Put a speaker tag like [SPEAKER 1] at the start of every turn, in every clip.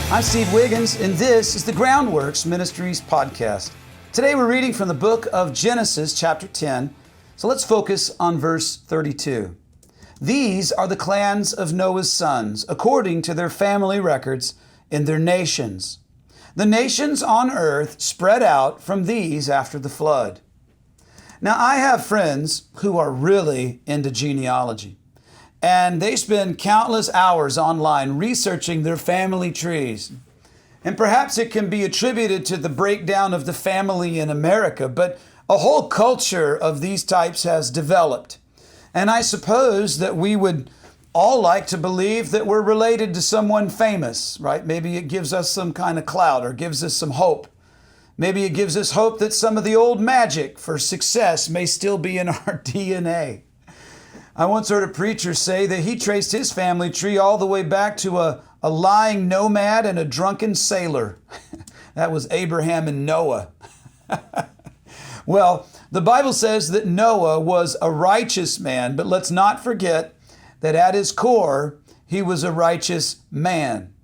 [SPEAKER 1] I'm Steve Wiggins, and this is the Groundworks Ministries podcast. Today we're reading from the book of Genesis, chapter 10. So let's focus on verse 32. These are the clans of Noah's sons, according to their family records in their nations. The nations on earth spread out from these after the flood. Now, I have friends who are really into genealogy, and they spend countless hours online researching their family trees. And perhaps it can be attributed to the breakdown of the family in America, but a whole culture of these types has developed. And I suppose that we would all like to believe that we're related to someone famous, right? Maybe it gives us some kind of clout or gives us some hope. Maybe it gives us hope that some of the old magic for success may still be in our DNA. I once heard a preacher say that he traced his family tree all the way back to a lying nomad and a drunken sailor. That was Abraham and Noah. Well, the Bible says that Noah was a righteous man, but let's not forget that at his core, he was a righteous man.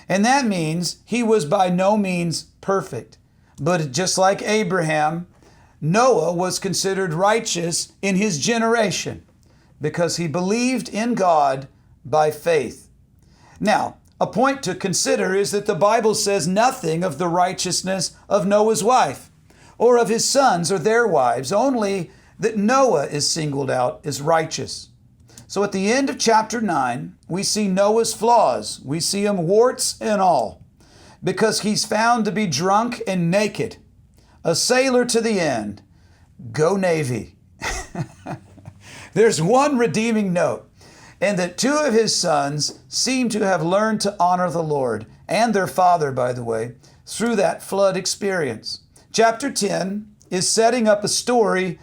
[SPEAKER 1] And that means he was by no means perfect. But just like Abraham, Noah was considered righteous in his generation because he believed in God by faith. Now, a point to consider is that the Bible says nothing of the righteousness of Noah's wife or of his sons or their wives, only that Noah is singled out as righteous. So at the end of chapter 9, we see Noah's flaws. We see him warts and all, because he's found to be drunk and naked, a sailor to the end. Go Navy. There's one redeeming note, and that two of his sons seem to have learned to honor the Lord, and their father, by the way, through that flood experience. Chapter 10 is setting up a story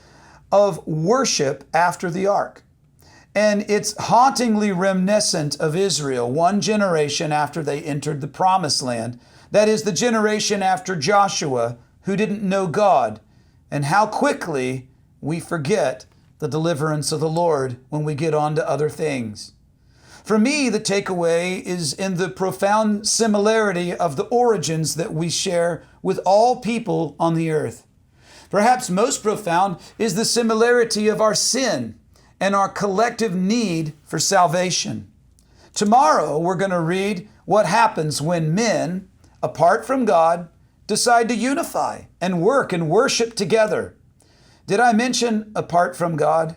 [SPEAKER 1] of worship after the ark. And it's hauntingly reminiscent of Israel, one generation after they entered the promised land. That is the generation after Joshua, who didn't know God, and how quickly we forget the deliverance of the Lord when we get on to other things. For me, the takeaway is in the profound similarity of the origins that we share with all people on the earth. Perhaps most profound is the similarity of our sin and our collective need for salvation. Tomorrow, we're going to read what happens when men, apart from God, decide to unify and work and worship together. Did I mention apart from God?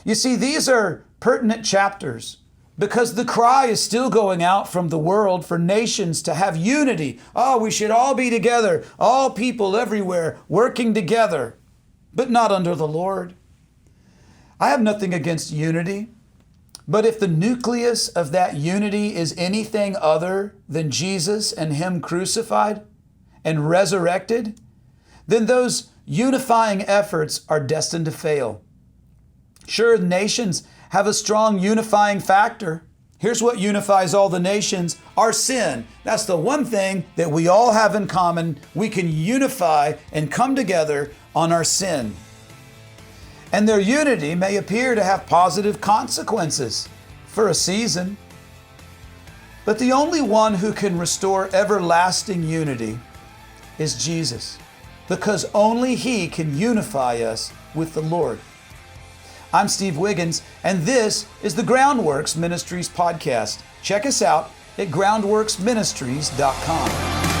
[SPEAKER 1] You see, these are pertinent chapters because the cry is still going out from the world for nations to have unity. Oh, we should all be together, all people everywhere working together, but not under the Lord. I have nothing against unity, but if the nucleus of that unity is anything other than Jesus and Him crucified and resurrected, then those unifying efforts are destined to fail. Sure, nations have a strong unifying factor. Here's what unifies all the nations: our sin. That's the one thing that we all have in common. We can unify and come together on our sin. And their unity may appear to have positive consequences for a season. But the only one who can restore everlasting unity is Jesus, because only He can unify us with the Lord. I'm Steve Wiggins, and this is the Groundworks Ministries podcast. Check us out at groundworksministries.com.